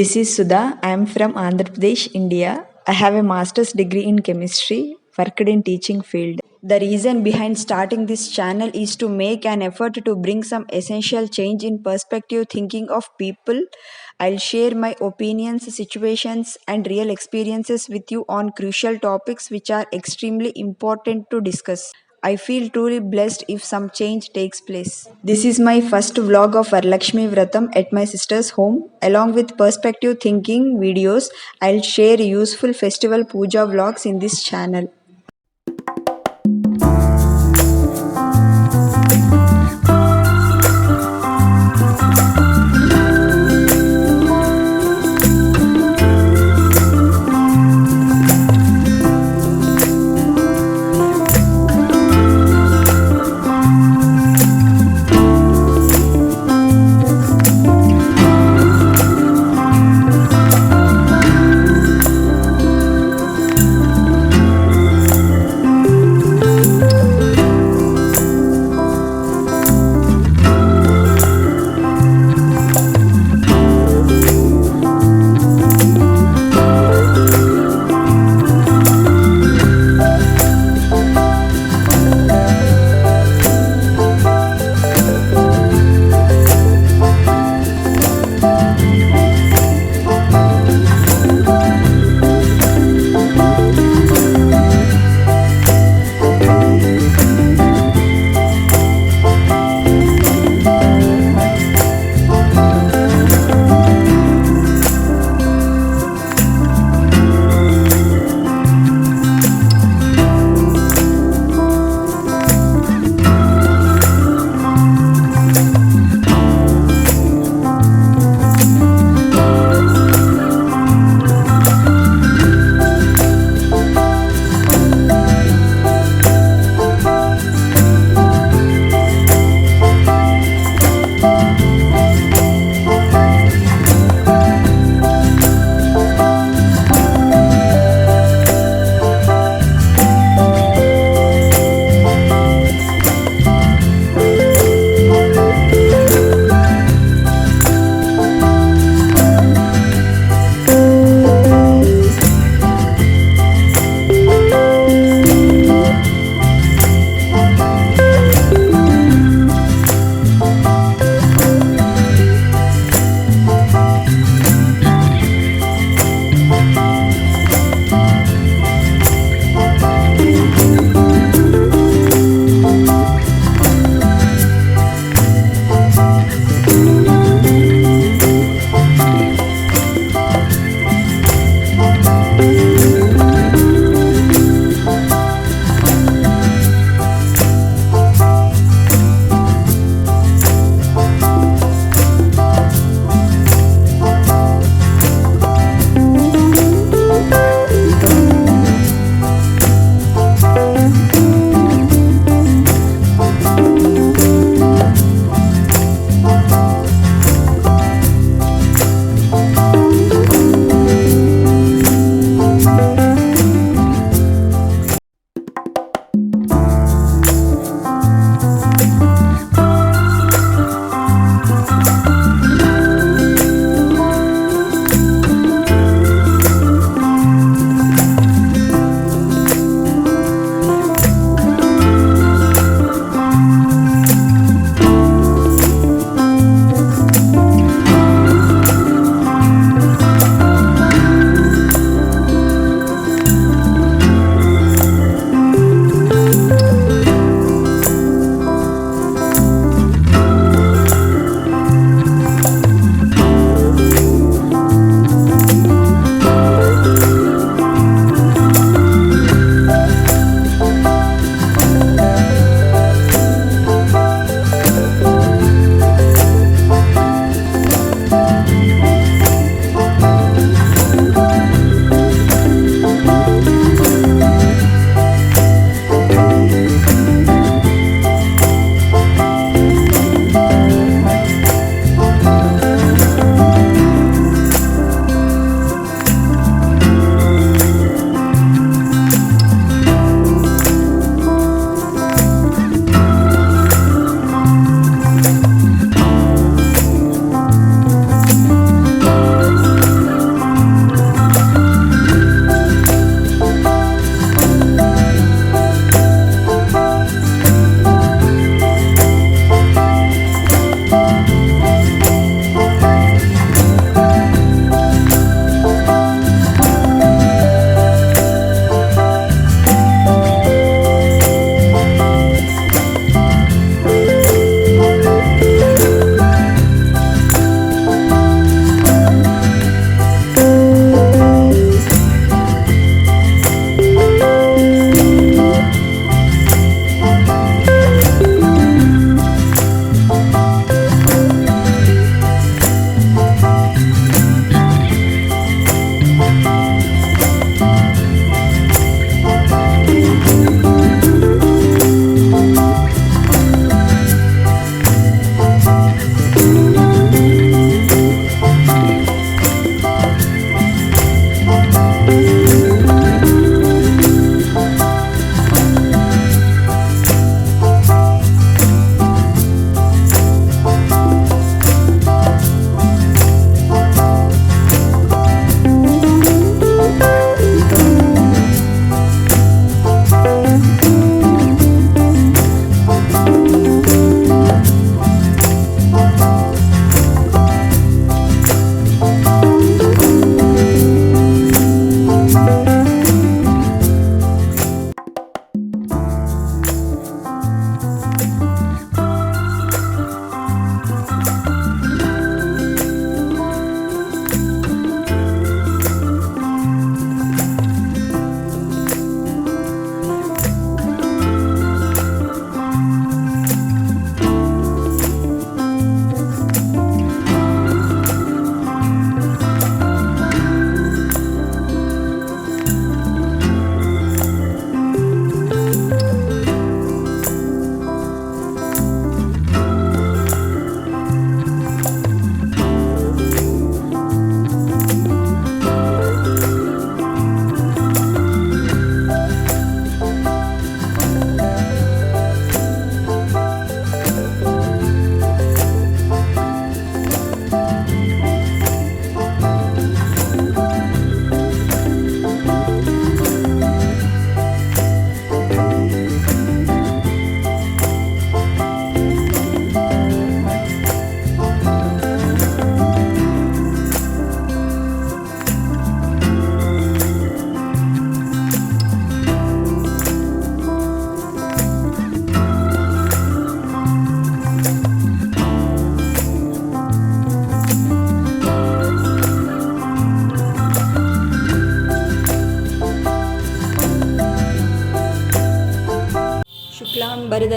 This is Sudha. I am from Andhra Pradesh, India. I have a master's degree in chemistry, worked in teaching field. The reason behind starting this channel is to make an effort to bring some essential change in perspective thinking of people. I'll share my opinions, situations, and real experiences with you on crucial topics which are extremely important to discuss. I feel truly blessed if some change takes place. This is my first vlog of Varalakshmi Vratam at my sister's home. Along with perspective thinking videos, I'll share useful festival puja vlogs in this channel.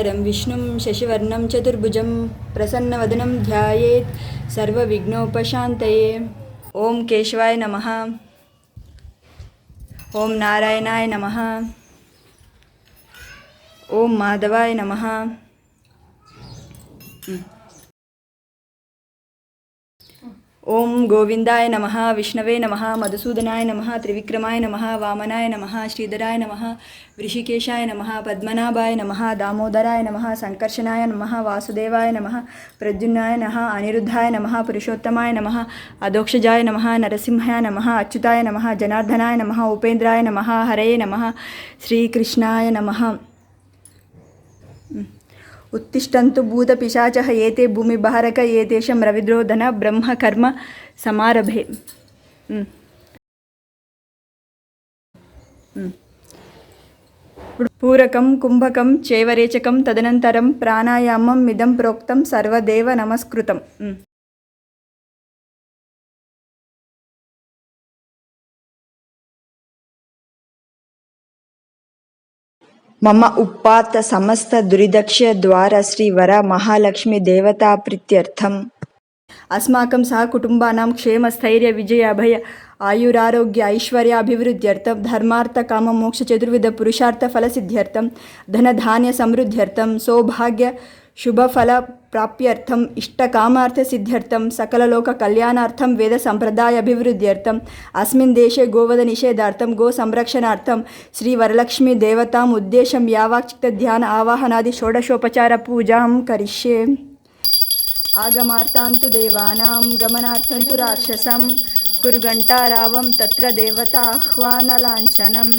शुक्लाम्बरधरं विष्णुं शशिवर्णं चतुर्भुजं प्रसन्नवदनं ध्यायेत् सर्वविघ्नोपशान्तये। ॐ केशवाय नमः। ॐ नारायणाय नमः। ॐ माधवाय नमः। ఓం గోవిందాయ నమః, విష్ణవే నమః, మధుసూదనాయ నమః, త్రివిక్రమాయ నమః, వామనాయ నమః, శ్రీధరాయ నమః, వృషికేశాయ నమః, పద్మనాభాయ నమః, దామోదరాయ నమః, సంకర్షణాయ నమః, వాసుదేవాయ నమః, ప్రద్యుమ్నాయ నమః, అనిరుద్ధాయ నమః, పురుషోత్తమాయ నమః, అధోక్షజాయ నమః, నరసింహాయ నమః, అచ్యుతాయ నమః, జనార్దనాయ నమః, ఉపేంద్రాయ నమః, హరయే నమః, శ్రీకృష్ణాయ నమః. उत्तिष्ठन्तु भूतपिशाचः एते भूमिभारक एतेषां रविद्रोधन ब्रह्मकर्म समारभे. पूरकं कुम्भकं चैवरेचकं तदनन्तरं प्राणायामं मिदं प्रोक्तं सर्वदेव नमस्कृतम्. मम उप्पात समस्त दुरिदक्ष्य द्वार श्रीवर महालक्ष्मी देवता प्रीत्यर्थम् अस्माकं सह कुटुम्बानां क्षेमस्थैर्य विजय अभय आयुरारोग्य ऐश्वर्याभिवृद्ध्यर्थं धर्मार्थ काम मोक्ष चतुर्विध पुरुषार्थ फलसिद्ध्यर्थं धनधान्य समृद्ध्यर्थं सौभाग्य शुभफल प्राप्त्यर्थम इष्टकामार्थ सिद्ध्यर्थम सकललोक कल्याणार्थम वेद संप्रदाय अभिवृद्ध्यर्थम अस्मिन् देशे गोवध निषेधार्थम गो संरक्षणार्थम श्री वरलक्ष्मी देवताम् उद्देश्यं यावाचित्त ध्यान आवाहनादि षोडशोपचार पूजां करिष्ये. आगमार्थान्तु देवानां गमनार्थन्तु राक्षसं कुरुघण्टारावं तत्र देवताह्वानलाञ्छनम्.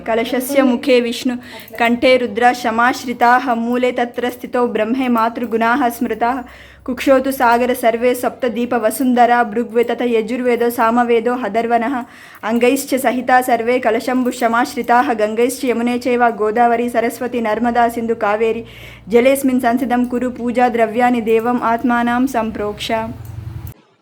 कलशस्य मुखे विष्णु कंठे रुद्र शमाश्रिताः मूले तत्र स्थितौ ब्रह्मे मातृगुणाः स्मृताः कुक्षोतु सागर सर्वे सप्तदीप वसुंधरा भृग्वे तथा यजुर्वेदो सामवेदो अधर्वणः अंगैश्च सहिता सर्वे कलशंभु शमाश्रिताः गंगैश्च यमुने चैव गोदावरी सरस्वती नर्मदा सिंधु कावेरी जलेस्मिन् संसिदं कुरु पूजा द्रव्याणि देवम् आत्मानां संप्रोक्ष.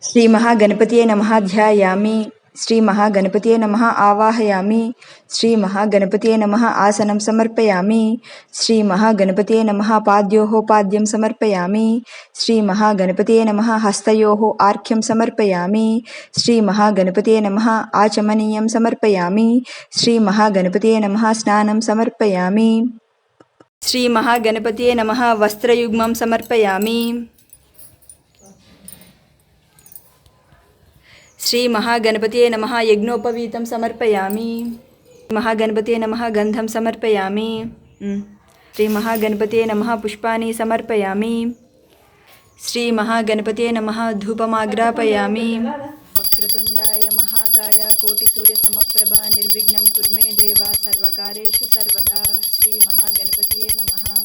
श्री महागणपतिये नमः ध्यायामि. श्री महागणपतिये नमः आवाहयामि. श्री महागणपतिये नमः आसनं समर्पयामि. श्री महागणपतिये नमः पाद्योः पाद्यं समर्पयामि. श्री महागणपतिये नमः हस्तयोः आर्घ्यं समर्पयामि. श्री महागणपतिये नमः आचमनीयं समर्पयामि. श्री महागणपतिये नमः स्नानं समर्पयामि. श्री महागणपतिये नमः वस्त्रयुग्मं समर्पयामि. श्री महागणपतिये नमः यज्ञोपवीतं समर्पयामि. महागणपतिये नमः गंधं समर्पयामि. श्री महागणपतिये नमः पुष्पाणि समर्पयामि. श्री महागणपतिये नमः धूपमाग्रापयामि. वक्रतुंडाय महाकाय कोटिसूर्यसमप्रभा निर्विघ्नं कुरु मे देव सर्वकार्येषु सर्वदा. श्री महागणपतिये नमः.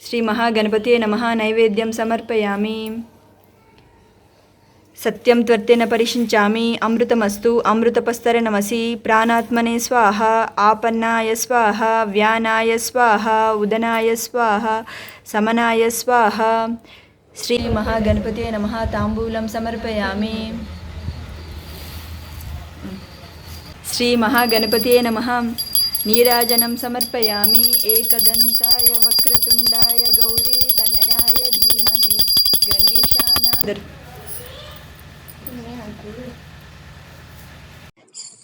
श्री महागणपतिये नमः नैवेद्यं समर्पयामि. सत्यं त्वर्तेन परिशिञ्चामि. अमृतमस्तु अमृतपस्तरे नमसि. प्राणात्मने स्वाहा. आपन्नाय स्वाहा. व्यानाय स्वाहा. उदनाय स्वाहा. समनाय स्वाहा. श्री महागणपतिये नमः ताम्बूलं समर्पयामि. श्री महागणपतिये नमः नीराजनं समर्पयामि. एकदन्ताय वक्रतुण्डाय गौरी तनयाय धीमहि गणेशानाय.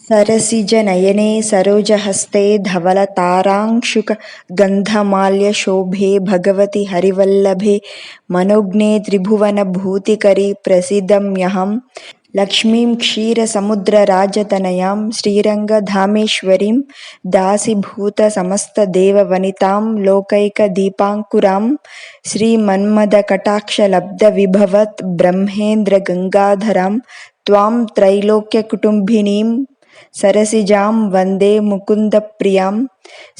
सरसिजनयने सरोजहस्ते धवलतारांशुकगन्धमाल्यशोभे भगवति हरिवल्लभे मनोज्ञे त्रिभुवनभूतिकरी प्रसीदम्यहं लक्ष्मीं क्षीरसमुद्रराजतनयां श्रीरङ्गधामेश्वरीं दासीभूतसमस्तदेववनितां लोकैकदीपाङ्कुरां श्रीमन्मदकटाक्षलब्धविभवत् ब्रह्मेन्द्रगङ्गाधरां त्वां त्रैलोक्यकुटुम्बिनीं सरसिजां वन्दे मुकुन्दप्रियां.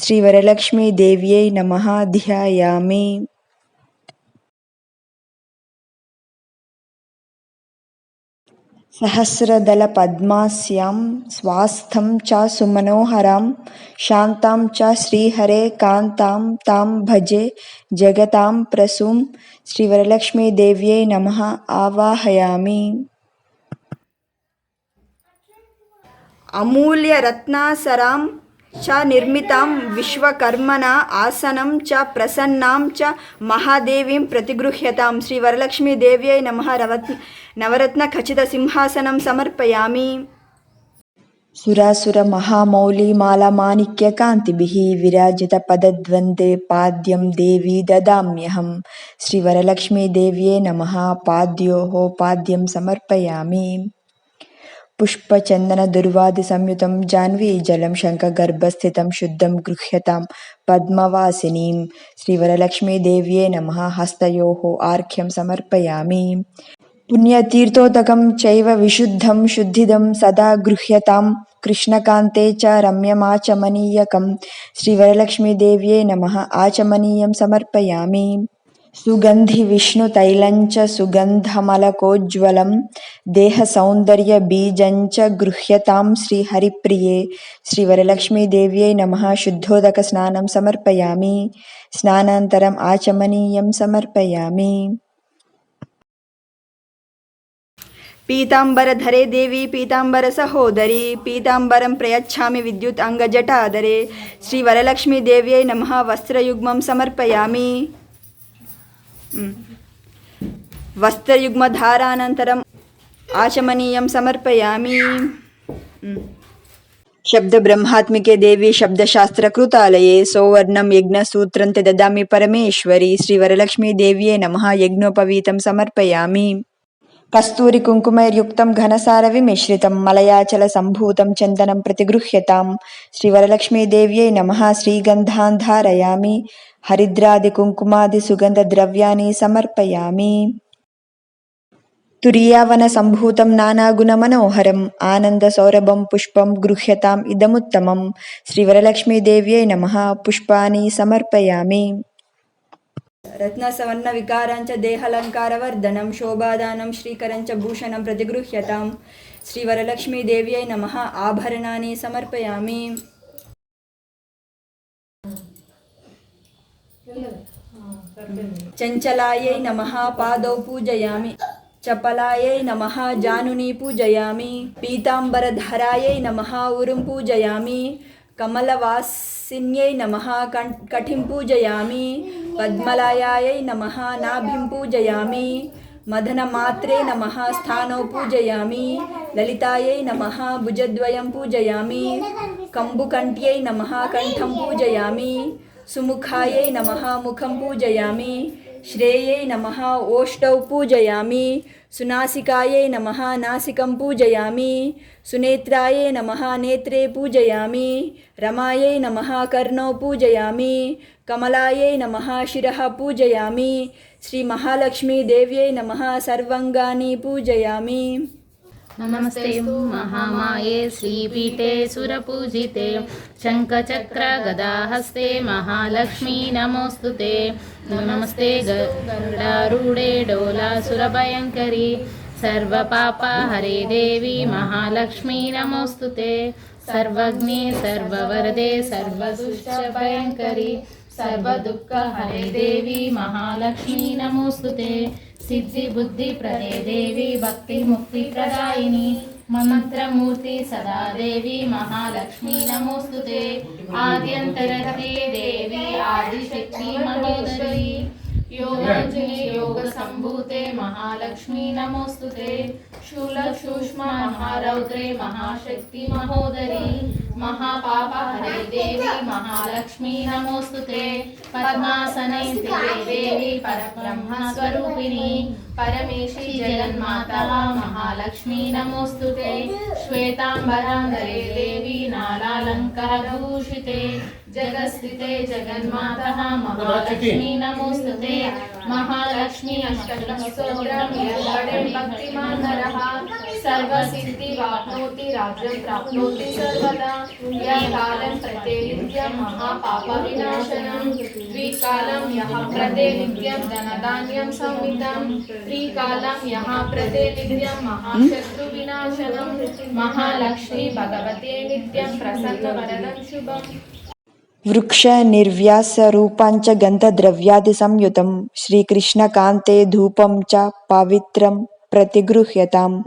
श्रीवरलक्ष्मीदेव्यै नमः ध्यायामि. सहस्रदलपद्मास्यां स्वास्थं च सुमनोहरां शान्तां च श्रीहरे कान्तां तां भजे जगतां प्रसूं. श्रीवरलक्ष्मीदेव्यै नमः आवाहयामि. अमूल्य रत्नासरां च निर्मितां विश्वकर्मणा आसनं च प्रसन्नां च महादेवीं प्रतिगृह्यतां श्रीवरलक्ष्मीदेव्यै नमः नवरत्नखचितसिंहासनं समर्पयामि। सुरासुर महामौली मालामाणिक्यकान्तिभिः विराजितपदद्वन्द्वे पाद्यं देवी ददाम्यहं श्रीवरलक्ष्मीदेव्यै नमः पाद्योः पाद्यं समर्पयामि। पुष्पचन्दनदुर्वादिसंयुतं जाह्नवीजलं शङ्खगर्भस्थितं शुद्धं गृह्यतां पद्मवासिनीं श्रीवरलक्ष्मीदेव्यै नमः हस्तयोः आर्घ्यं समर्पयामि। पुण्यतीर्थोदकं चैव विशुद्धं शुद्धिदं सदा गृह्यतां कृष्णकान्ते च रम्यमाचमनीयकं श्रीवरलक्ष्मीदेव्यै नमः आचमनीयं समर्पयामि। सुगन्धिविष्णुतैलञ्च सुगन्धमलकोज्ज्वलं देहसौन्दर्यबीजञ्च गृह्यतां श्रीहरिप्रिये श्रीवरलक्ष्मीदेव्यै नमः शुद्धोदकस्नानं समर्पयामि। स्नानानन्तरम् आचमनीयं समर्पयामि। पीताम्बरधरे देवी पीताम्बरसहोदरी पीताम्बरं प्रयच्छामि विद्युत् अङ्गजटाधरे श्रीवरलक्ष्मीदेव्यै नमः वस्त्रयुग्मं समर्पयामि। वस्त्रयुग्मधारानन्तरम् आचमनीयं समर्पयामि। शब्दब्रह्मात्मिके देवी शब्दशास्त्रकृतालये सौवर्णं यज्ञसूत्रं ते ददामि परमेश्वरी श्रीवरलक्ष्मीदेव्यै नमः यज्ञोपवीतं समर्पयामि। कस्तूरिकुङ्कुमैर्युक्तं घनसारविमिश्रितं मलयाचलसम्भूतं चन्दनं प्रतिगृह्यतां श्रीवरलक्ष्मीदेव्यै नमः श्रीगन्धान् धारयामि। हरिद्रादिकुङ्कुमादिसुगन्धद्रव्याणि समर्पयामि। तुरीयावनसम्भूतं नानागुणमनोहरम् आनन्दसौरभं पुष्पं गृह्यताम् इदमुत्तमं श्रीवरलक्ष्मीदेव्यै नमः पुष्पाणि समर्पयामि। रत्नसवर्णविकाराञ्च देहालङ्कारवर्धनं शोभादानं श्रीकरञ्च भूषणं प्रतिगृह्यतां श्रीवरलक्ष्मीदेव्यै नमः आभरणानि समर्पयामि। चञ्चलायै नमः पादौ पूजयामि। चपलायै नमः जानुनी पूजयामि। पीताम्बरधरायै नमः उरुं पूजयामि। कमलवासिन्यै नमः कटिं पूजयामि। पद्मलायायै नमः नाभिं पूजयामि। मदनमात्रे नमः स्थानौ पूजयामि। ललितायै नमः भुजद्वयं पूजयामि। कम्बुकण्ठ्यै नमः कण्ठं पूजयामि। सुमुखायै नमः मुखं पूजयामि। श्रेयै नमः ओष्ठौ पूजयामि। सुनासिकायै नमः नासिकं पूजयामि। सुनेत्रायै नमः नेत्रे पूजयामि। रमायै नमः कर्णौ पूजयामि। कमलायै नमः शिरः पूजयामि। श्रीमहालक्ष्मीदेव्यै नमः सर्वाङ्गानि पूजयामि। नमस्ते महामाये श्रीपीठे सुरपूजिते शङ्खचक्रगदाहस्ते महालक्ष्मी नमोऽस्तुते। नमस्ते गरुडारूढे डोलासुरभयङ्करी सर्वपापहरे देवी महालक्ष्मी नमोऽस्तुते। सर्वज्ञे सर्ववरदे सर्वदुष्टभयङ्करी सर्वदुःखहरे देवी महालक्ष्मी नमोऽस्तुते। सिद्धिबुद्धिप्रदे देवी भक्तिमुक्तिप्रदायिनी मंत्रमूर्ति सदा देवी महालक्ष्मी नमोस्तुते। आद्यन्तरते देवी आदिशक्ति महोदरी योगजने योगसम्भूते महालक्ष्मी नमोस्तुते। शूलसूक्ष्म महारौद्रे महाशक्ति महोदरी महापापहरे देवी महालक्ष्मी नमोस्तुते। पद्मासने देवी परब्रह्मस्वरूपिणी परमेशी जगन्माता महालक्ष्मी नमोस्तुते। श्वेतांबरांगरे देवी नालालंकारभूषिते जगस्थिते जगन्माता महालक्ष्मी नमोस्तुते। महालक्ष्मी अष्टकस्तोत्रं यद्पठे भक्तिमान् नरः सर्वसिद्धिवाप्नोति राज्यं प्राप्नोति सर्वदा। यः कालं प्रत्येनित्यं महापापविनाशनं द्विकालं यः प्रत्येनित्यं धनधान्यं संवितं त्रिकालं यः प्रत्येनित्यं महाशत्रुविनाशनं महालक्ष्मी भगवते नित्यं प्रसन्नवरदं शुभम्। वृक्ष निर्व्यास रूपांच गंधद्रव्यादि संयुतं श्रीकृष्णकान्ते धूपं च पवित्रं प्रतिगृह्यताम्।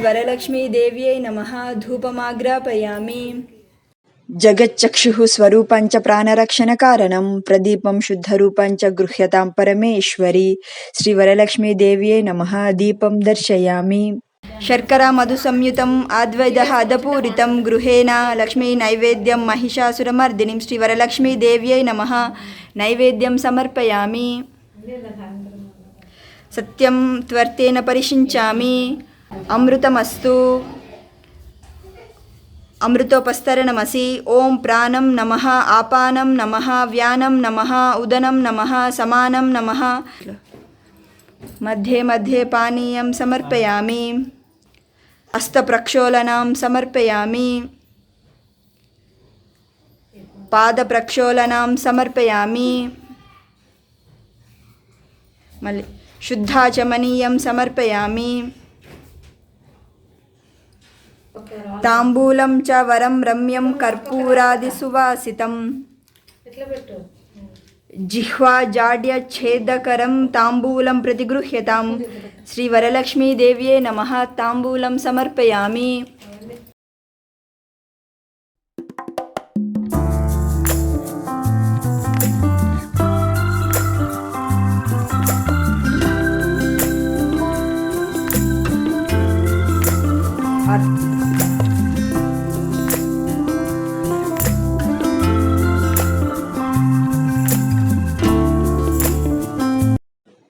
वरलक्ष्मी देव्यै नमः धूपमाग्रापयामि। జగచ్చక్షుః స్వరూపం చ ప్రాణరక్షణ కారణం ప్రదీపం శుద్ధరూపం చ గృహ్యతాం పరమేశ్వరి. శ్రీ వరలక్ష్మీదేవ్యై నమః. దీపం దర్శయామి. శర్కరా మధు సంయుతం అద్వైత అదపూరితం గృహేణ లక్ష్మీ నైవేద్యం మహిషాసురమర్దినిం. శ్రీ వరలక్ష్మీదేవ్యై నమః. నైవేద్యం సమర్పయామి. సత్యం త్వర్తేన పరిషించామి. అమృతమస్తు. అమృతోపస్తరణమసి. ఓం ప్రాణం నమః, ఆపానం నమః, వ్యానం నమః, ఉదనం నమః, సమానం నమః. మధ్యే మధ్యే పానీయం సమర్పయామి. హస్తప్రక్షాళనం సమర్పయామి. పాదప్రక్షాళనం సమర్పయామి. మళ్ళీ శుద్ధాచమనీయం సమర్పయామి. తాంబూలం చ వరం రమ్యం కర్పూరాది సువాసితం. జిహ్వా జాడ్య ఛేదకరం తాంబూలం ప్రతిగృహ్యతాం. శ్రీ వరలక్ష్మీదేవ్యై నమః. తాంబూలం సమర్పయామి.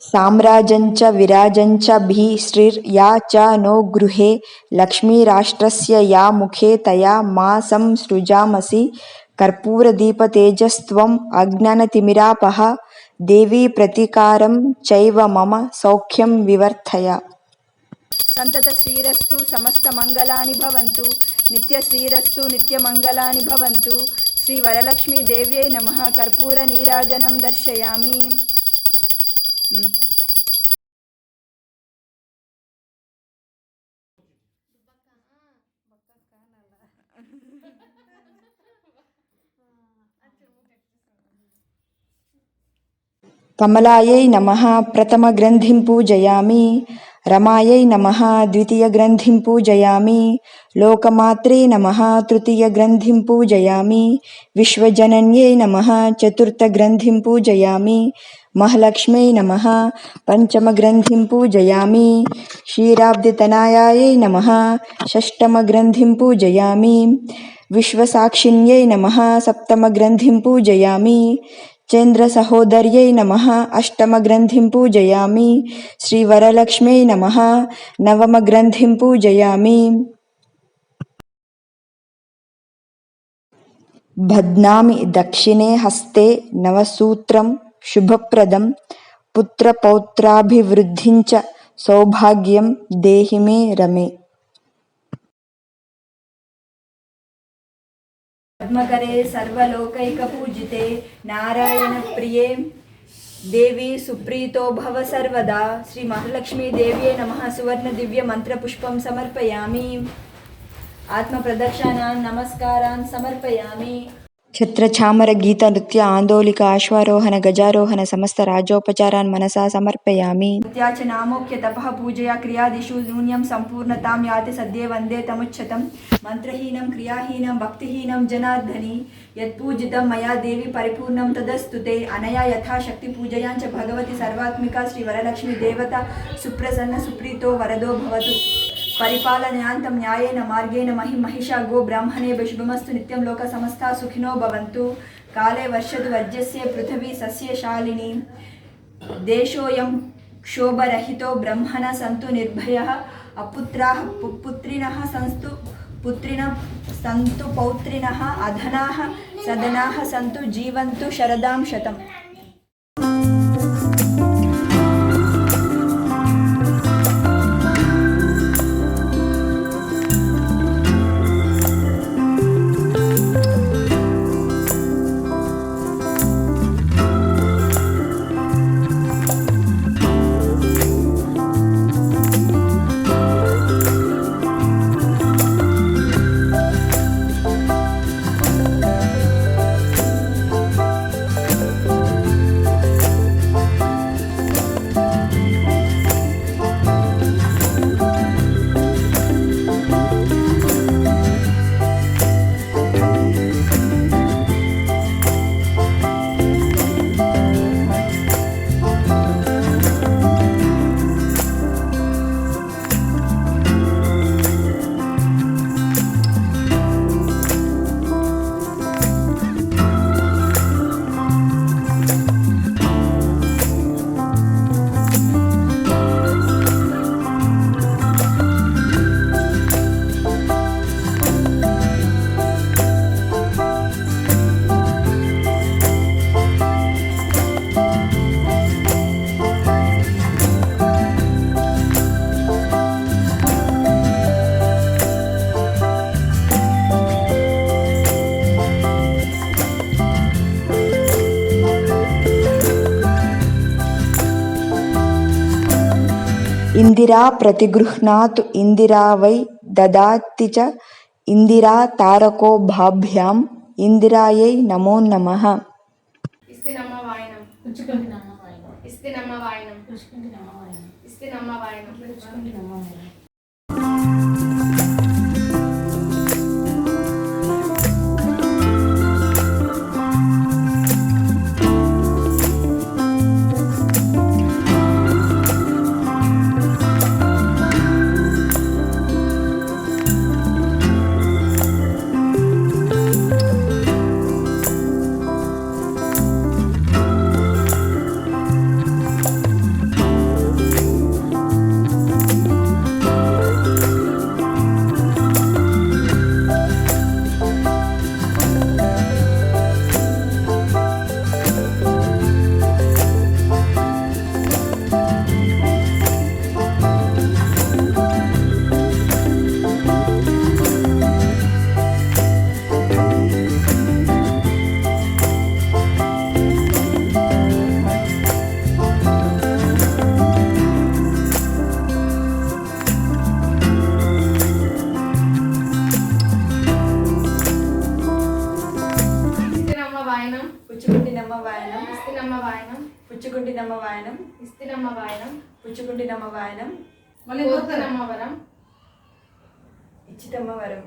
సామ్రాజంచ విరాజంచ భి శ్రీర్యా చ నో గృహే లక్ష్మీరాష్ట్రస్య యా ముఖే తయా మా సంసృజామసి. కర్పూరదీపతేజస్త్వం అజ్ఞానతిమిరాపహ. దేవీ ప్రతీకారం చైవ మమ సౌఖ్యం వివర్ధయ. సంతత శ్రీరస్తు సమస్త మంగళాని భవంతు. నిత్య శ్రీరస్తు నిత్యమంగళాని భవంతు. శ్రీ వరలక్ష్మీదేవ్యై నమః. కర్పూర నీరాజనం దర్శయామి. కమలాయై నమః. ప్రథమ గ్రంథిం పూజయామి. రమాయై నమః. ద్వితీయ గ్రంథిం పూజయామి. లోకమాత్రే నమః. తృతీయ గ్రంథిం పూజయామి. విశ్వజనన్యై నమః. చతుర్థ గ్రంథిం పూజయామి. మహాలక్ష్మ్యై నమః. పంచమ గ్రంథిం పూజయామి. క్షీరాబ్ధితనయాయై నమః. షష్టమ గ్రంథిం పూజయామి. విశ్వసాక్షిణ్యై నమః. సప్తమ గ్రంథిం పూజయామి. చంద్ర సహోదర్యై నమః. అష్టమ గ్రంథిం పూజయామి. శ్రీ వరలక్ష్మ్యై నమః. నవమ గ్రంథిం పూజయామి. బధ్నామి దక్షిణే హస్తే నవసూత్రం శుభప్రదం. పుత్రపౌత్రాభివృద్ధించ సౌభాగ్యం దేహి మే రమే. పద్మకరే సర్వలోకైకపూజితే నారాయణ ప్రియే దేవి సుప్రీతో భవ సర్వదా. శ్రీ మహాలక్ష్మీదేవ్యై నమః. సువర్ణ దివ్య మంత్ర పుష్పం సమర్పయామి. ఆత్మ ప్రదక్షిణాన్ నమస్కారాన్ సమర్పయామి. ఛత్ర చామర గీత నృత్య ఆందోళిక అశ్వారోహణ గజారోహణ సమస్త రాజోపచారాన్ మనసా సమర్పయామి. నృత్యాచ నామోఖ్య తపః పూజయా క్రియాదిషు న్యూన్యం సంపూర్ణతాం యాతి సద్యే వందే తముచ్యతం. మంత్రహీనం క్రియాహీనం భక్తిహీనం జనార్దని యత్పూజితం మయా దేవి పరిపూర్ణం తదస్తుతే. అనయా యథాశక్తి పూజయాంచ భగవతి సర్వాత్మిక శ్రీ వరలక్ష్మీ దేవత సుప్రసన్న సుప్రీతో వరదో భవతు. పరిపాలనయాంతం న్యాయేన మార్గేణ మహిషా గో బ్రాహ్మణే శుభమస్తు. నిత్యం లోక సమస్తా సుఖినో భవంతు. కాలే వర్షతు వర్జస్య పృథివీ సస్యశాలిని. దేశోయం క్షోభరహితో బ్రహ్మణ సంతు నిర్భయః. అపుత్రాః పుత్రిణః సంతు పౌత్రిణః. అధనాః సదనాః సంతు జీవంతు శరదాం శతం. ఇందిరా ప్రతిగృహ్ణాతు ఇందిరా వై దదాతి చ ఇందిరా తారకో భాభ్యాం ఇందిరాయై నమో నమః. ఇస్తినమ్మ వాయనం పుచ్చుకుంటున్నమ్మ వాయనం. ఇస్తినమ్మ వాయనం పుచ్చుకుంటున్నమ్మ వాయనం. ఇస్తినమ్మ వాయనం పుచ్చుకుంటున్నమ్మ వాయనం. ఇస్తినమ్మ వాయనం పుచ్చుకుంటినమ్మ వాయనం ఇస్తినమ్మ వాయనం పుచ్చుకుంటినమ్మ వాయనం ఇస్తినమ్మ వాయనం పుచ్చుకుంటినమ్మ వాయనం మళ్ళీ కోరుతునమ్మ వరం ఇచ్చితమ్మ వరం.